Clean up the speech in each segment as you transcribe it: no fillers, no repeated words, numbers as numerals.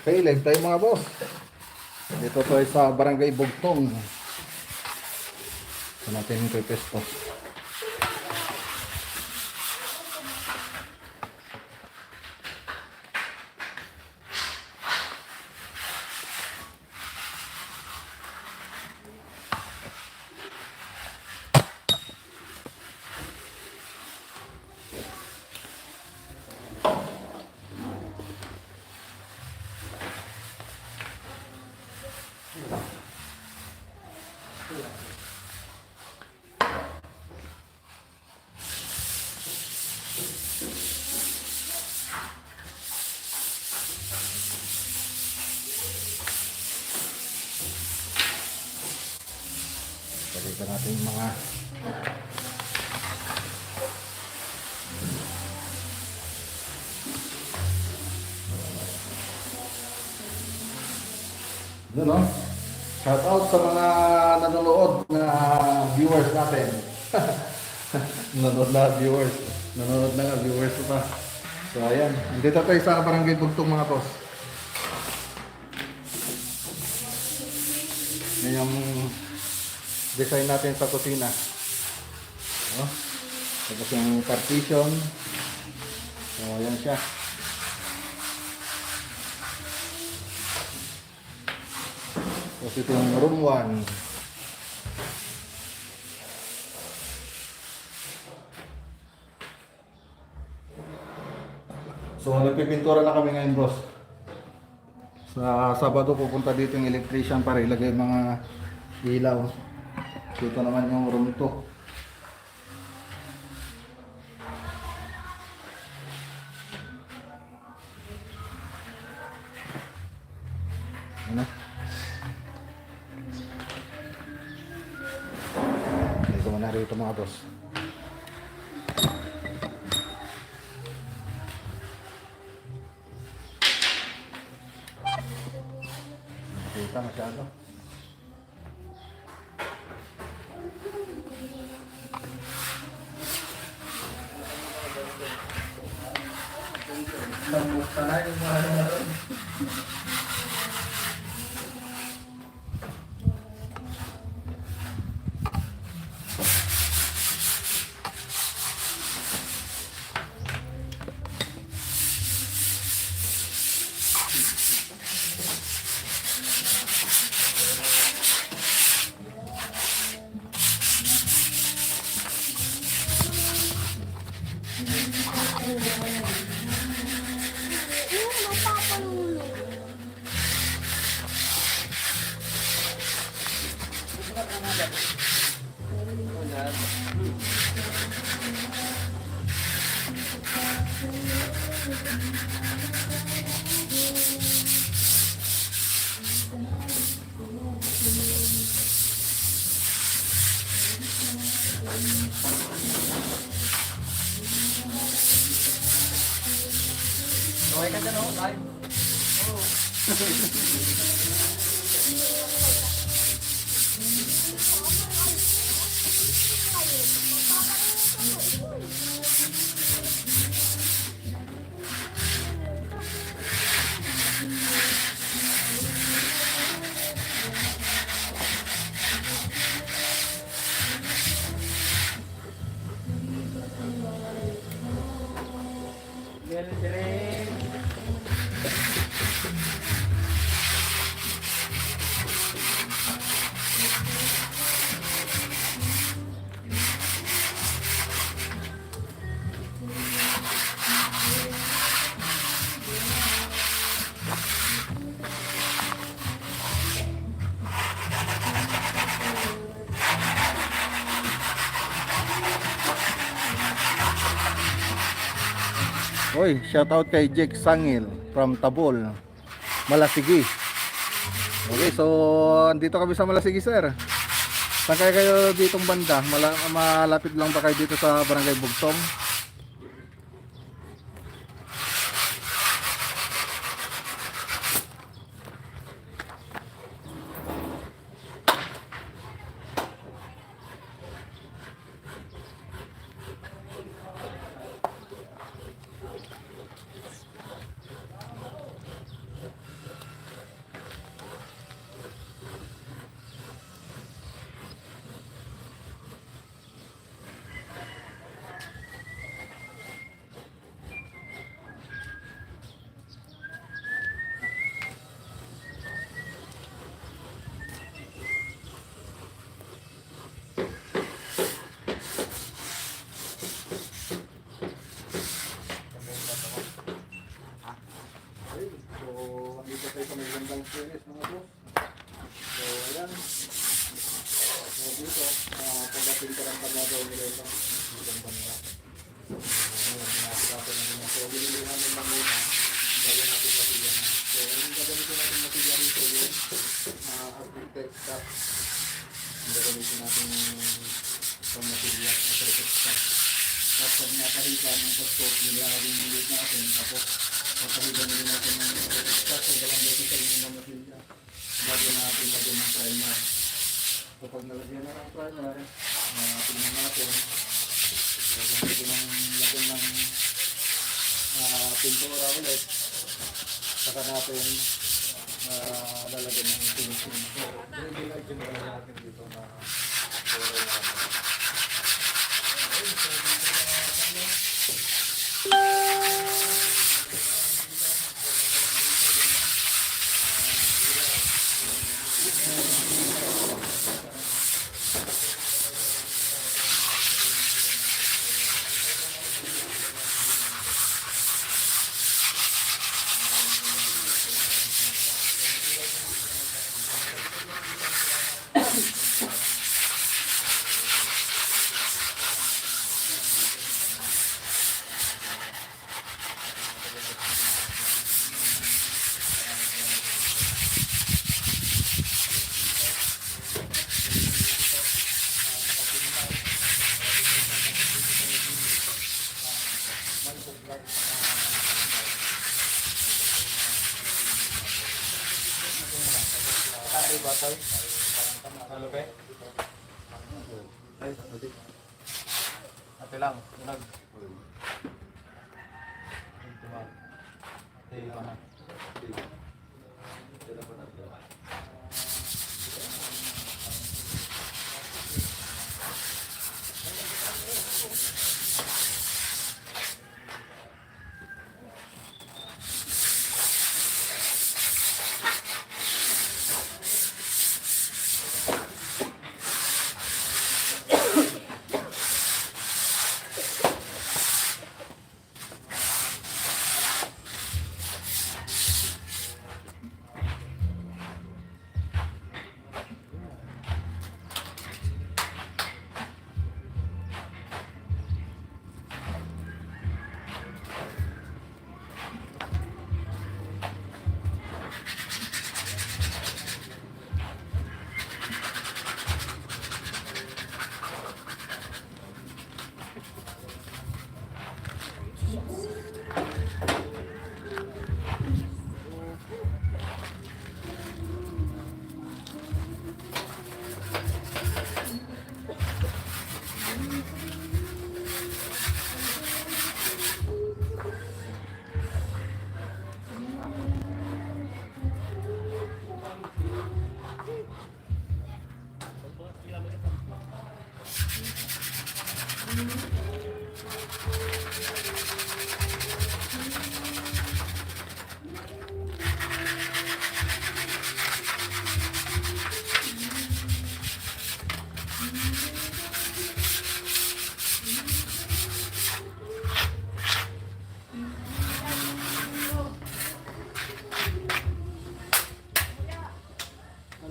Okay, live tayo mga boss. Dito tayo sa Barangay Bugtong. Ito natin yung pesto. Pagkita natin yung mga yun, no? Shout out sa mga nanonood na viewers natin. Nanonood na viewers. Nanonood na viewers pa. So ayan, dito tayo sa Barangay Bugtong mga boss. Yan yung design natin sa kusina. No? Tapos yung partition. So ayan siya. Tapos ito yung room 1. So nagpipintura na kami ngayon boss. Sa Sabado pupunta dito yung electrician para ilagay yung mga ilaw. Dito naman yung room 2. Ano? Dito mo na rito mga boss. Kita masyado. Nabuksan na yung mga naroon. Okay ka dyan, oh, live. Oy, shout out kay Jake Sangil from Tabol, Malasigi. Okay, so andito kami sa Malasigi, sir. Saan kayo ditong banda? Malapit lang ba kayo dito sa Barangay Bugtong? daw nila ito. Itong banda. Pinapiraso na rin. So, bilili namin lang muna. Gagawin natin matilya na. So, yung gagamitin natin matilya rito yung architect stuff. Yung gagamitin natin yung matilya at architect stuff. Tapos pag nakahita ng passport, nilaring ulit natin. Tapos, pagkahita nila natin ng architect stuff. So, galang dito sa inyo ng matilya. Lagyan natin ng primer. So, pag nalagyan na ng primer, tingnan natin. Lagyan ng pintura ulit. Saka natin lalagyan ng finishing. So, dinilagyan natin dito na kulay natin. Batay. Halo pe? Ay, ate lang, unag. Ito ba? Ate pa na.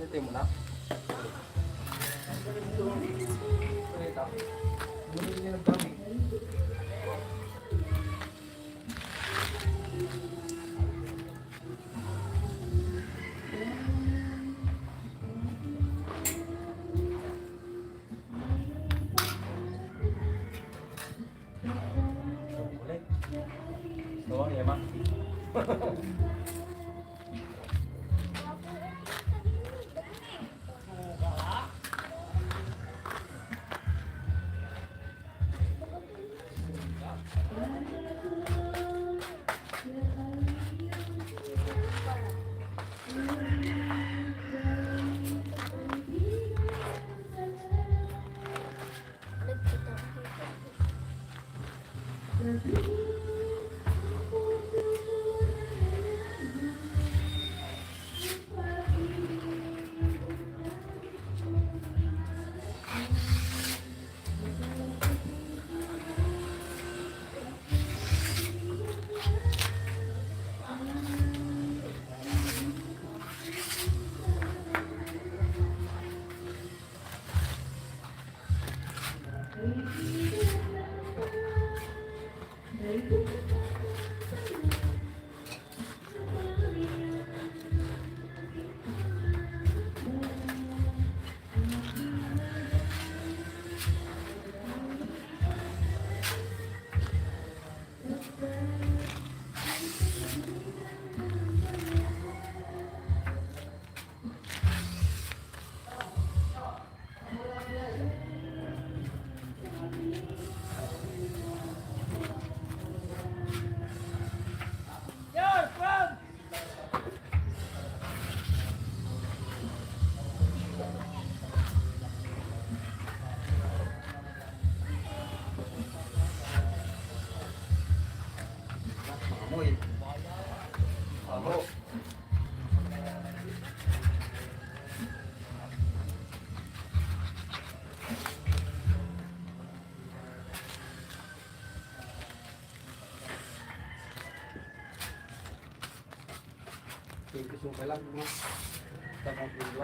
Ito mo na. Doang ya, Mak. Amoy. Abo. Gusto ko lang mo. Tapos dito.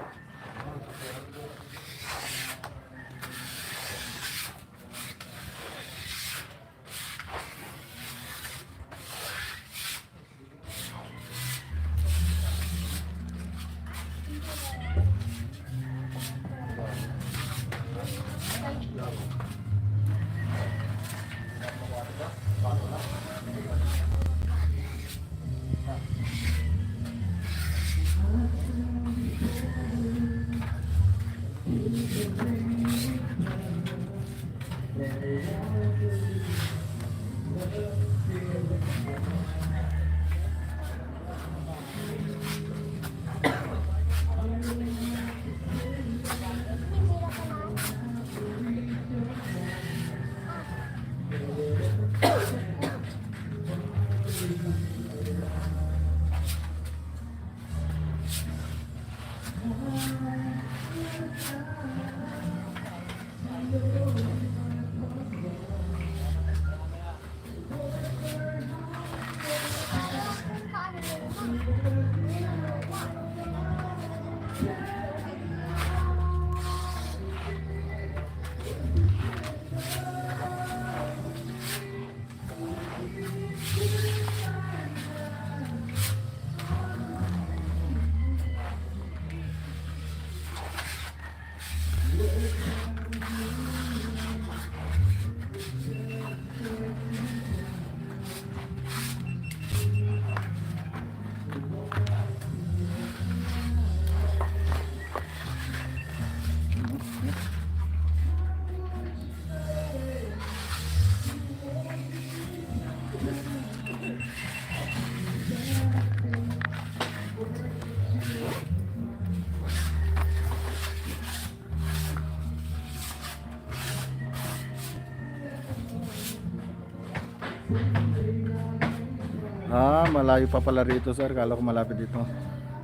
Ah, malayo pa pala rito sir. Kala ko malapit dito.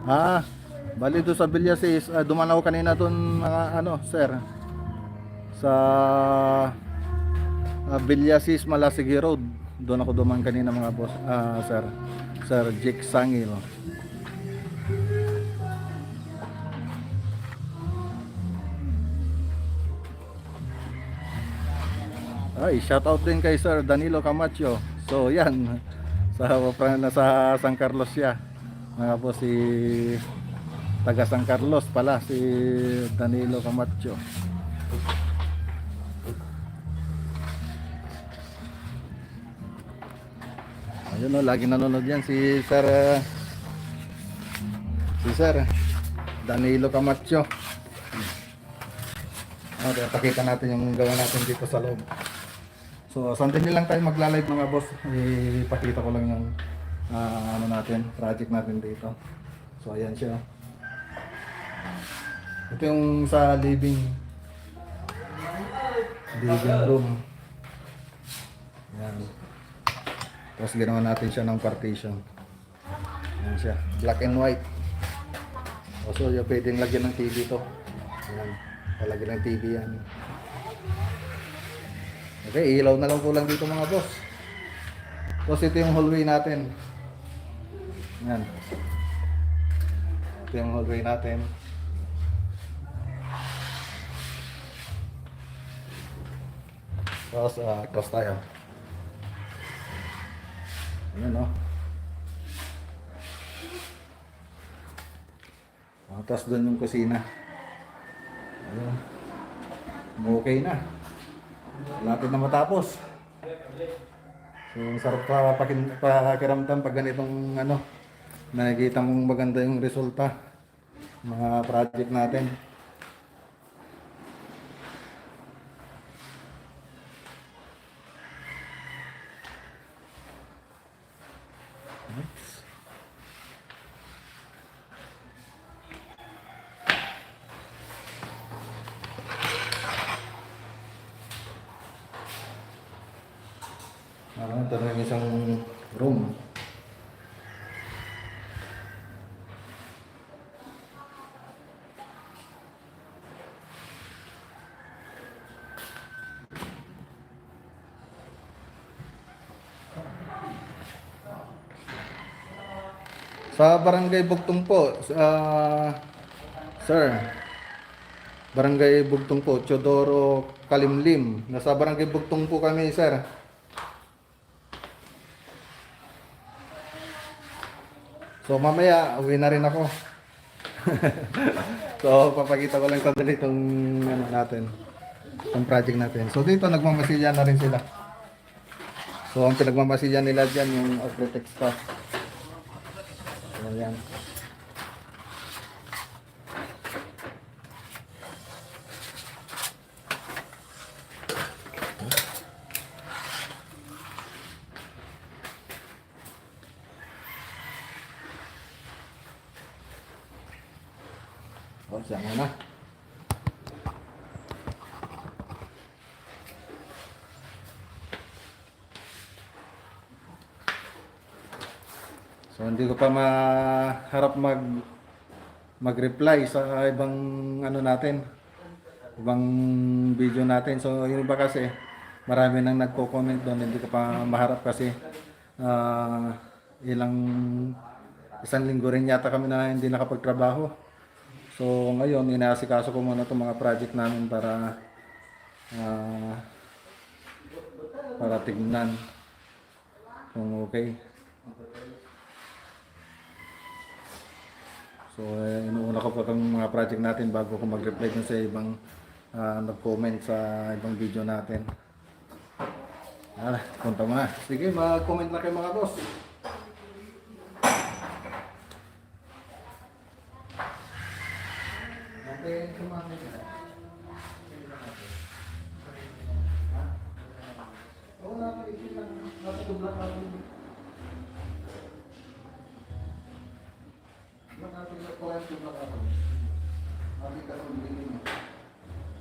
Ah, bali doon sa Villasis. Duman ako kanina doon ano sir. Sa Villasis Malasigi Road. Doon ako duman kanina mga boss. Sir. Sir Jake Sangil. Ay, shout out din kay Sir Danilo Camacho. So, yan. Nasa San Carlos siya. Mga po si taga San Carlos pala si Danilo Camacho. Ayun o, lagi nanonood yan si Sir Danilo Camacho. Okay, pakita natin yung gawa natin dito sa loob. So, sandali lang tayo magla-live mga boss. Ipakita ko lang yung ano natin, project natin dito. So, ayan siya. Ito yung sa living room. Ayan. Tapos ginawa natin siya ng partition. Ayan siya, black and white. So, yung pwedeng lagyan ng TV to. Ayan, palagyan ng TV yan. Okay, ilaw na lang po lang dito mga boss. Tapos ito yung hallway natin. Yan. Ito yung hallway natin. Tapos cross tayo. Ayan o. Tapos doon yung kusina. Ayan. Okay na. Lapit na matapos. So, sarap pa pakiramdam pag ganitong ano, nakikita mong maganda yung resulta mga project natin. Ito na yung isang room. Sa Barangay Bugtong po, sir, Barangay Bugtong po, Teodoro Kalimlim. Nasa Barangay Bugtong po kami, sir. So mamaya, uwi na rin ako. So papakita ko lang sandali itong ano natin, itong project natin. So dito nagmamasilya na rin sila. So ang pinagmamasilya nila dyan yung architect staff. So yan. O, siya muna. So hindi ko pa maharap mag-reply sa ibang ano natin, ibang video natin. So yung iba kasi marami nang nagko-comment doon, hindi ko pa maharap kasi isang linggo rin yata kami na hindi nakapagtrabaho. So ngayon inaasikaso ko muna itong mga project namin para tignan kung okay. So inuuna ko pa itong mga project natin bago ko mag-reply dun sa ibang nag-comment sa ibang video natin. Punta mo na. Sige, mag-comment na kayo mga boss. Okay, kumami ka. Oo, nakakaitin lang. Nakatubla ka rin. Nakatubla ko lang tubla ka rin. Nakatubla ka rin din mo.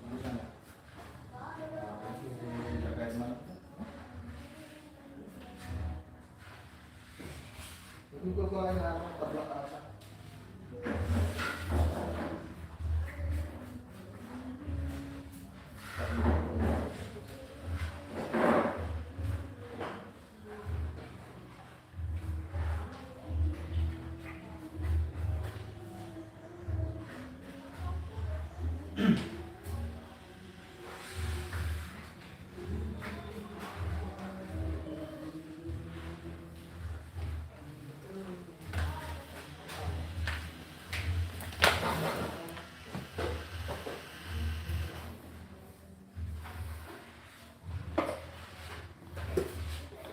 Ano ka na? Lagay mo. Hindi ko kaya na ako tabla ka rin.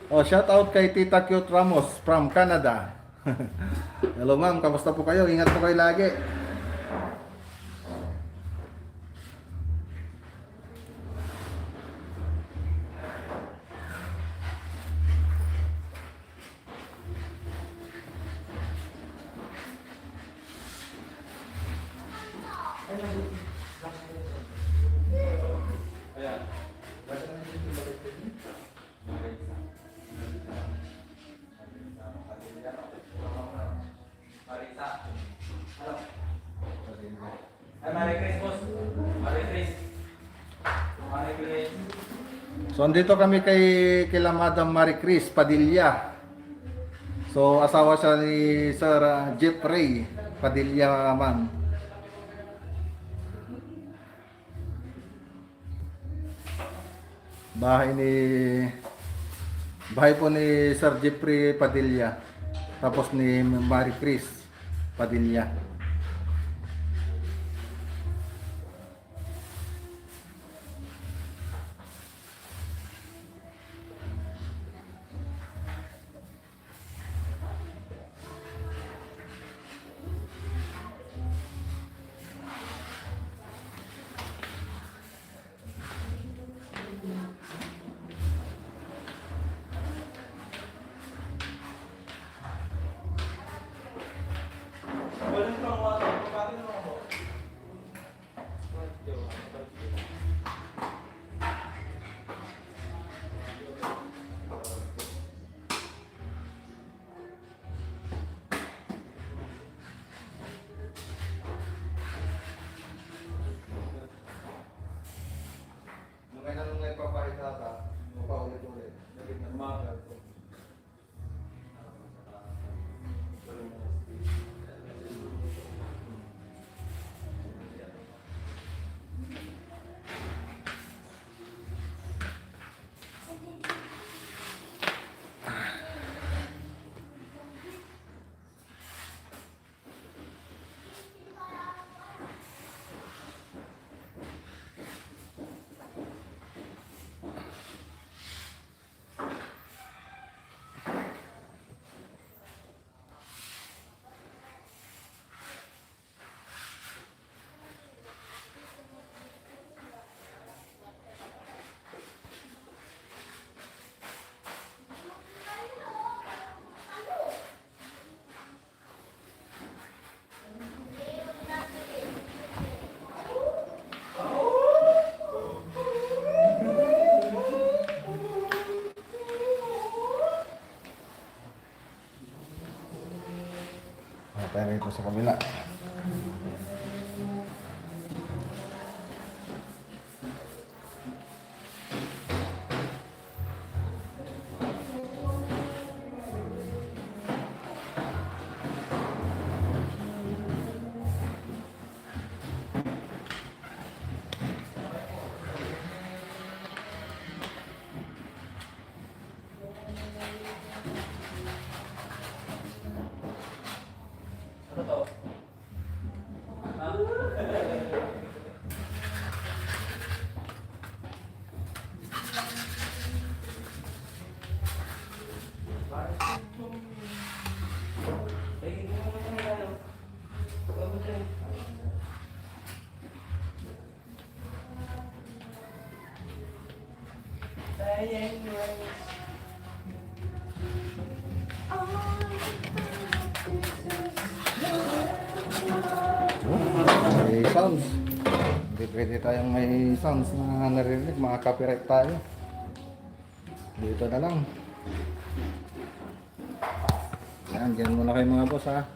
Oh, shout out kay Tita Cute Ramos from Canada. Hello ma'am, kamusta po kayo? Ingat po kayo lagi. So andito kami kila Madam Marie Chris Padilla. So asawa siya ni Sir Jeffrey Padilla, ma'am. Bahay ni Bahay po ni Sir Jeffrey Padilla. Tapos ni Marie Chris Padilla. Nung nagpapakita ka, mapaulit-ulit. Tayo rito sa kabila. May sounds. Hindi pwede tayong may sounds na naririnig. Mga copyright tayo. Dito na lang. Yan, dyan muna kayo mga boss ha.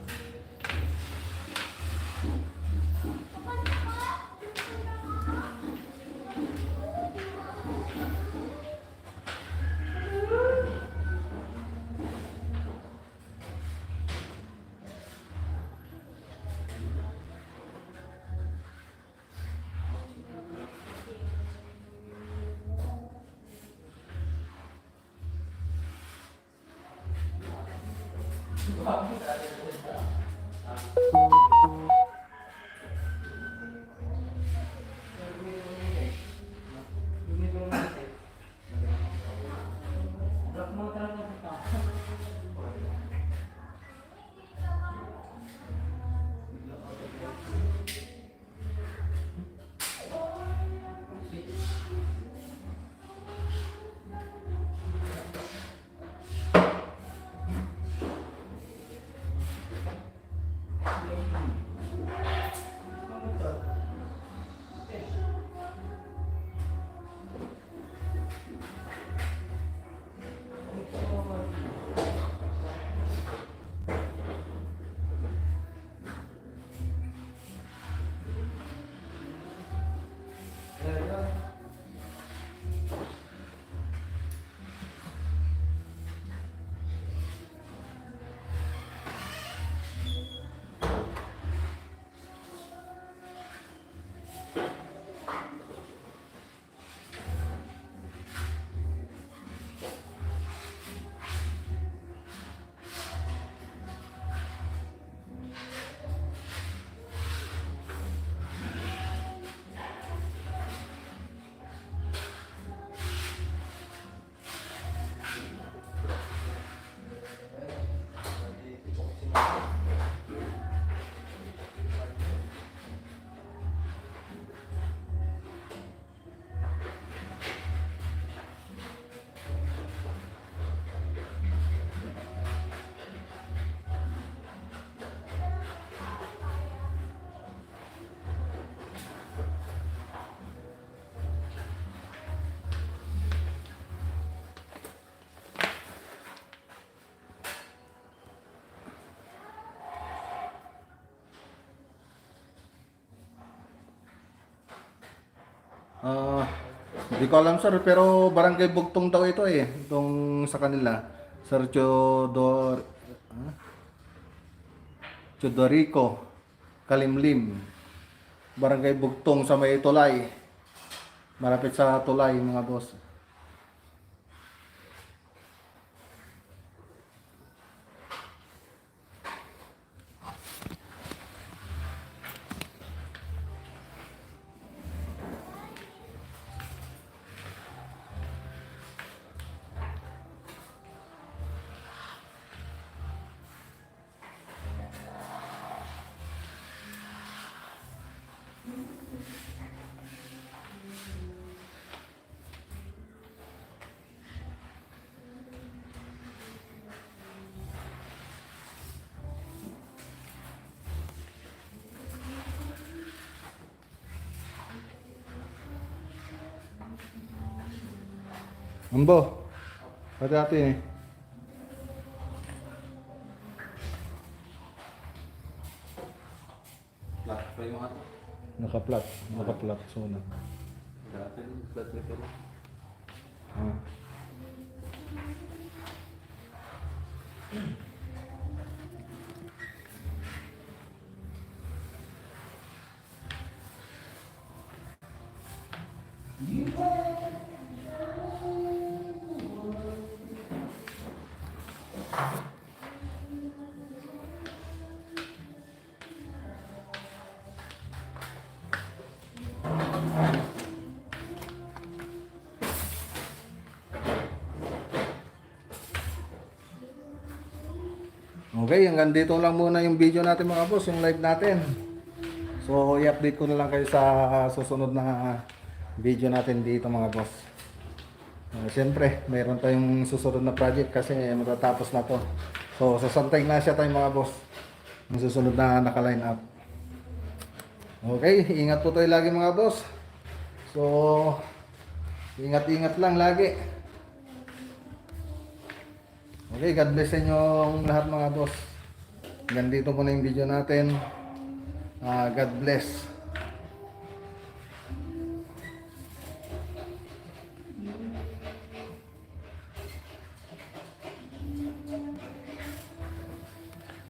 Ah, hindi ko alam sir, pero Barangay Bugtong daw ito eh. Itong sa kanila. Sir Chodorico Kalimlim. Barangay Bugtong sa may Tulay. Malapit sa Tulay mga boss. Ambo, hati-hati nih. Plat pa yung ano. Nakaplat sona. Dati, plat na pero. Ah. Okay, hanggang dito lang muna yung video natin mga boss, yung live natin. So, i-update ko na lang kayo sa susunod na video natin dito mga boss. Siyempre, mayroon tayong susunod na project kasi matatapos na to. So, sasantay na siya tayong mga boss. Yung susunod na naka-line up. Okay, ingat po tayo lagi mga boss. So, ingat-ingat lang lagi. Okay, God bless sa inyong lahat mga boss. Hanggang dito muna yung video natin. God bless.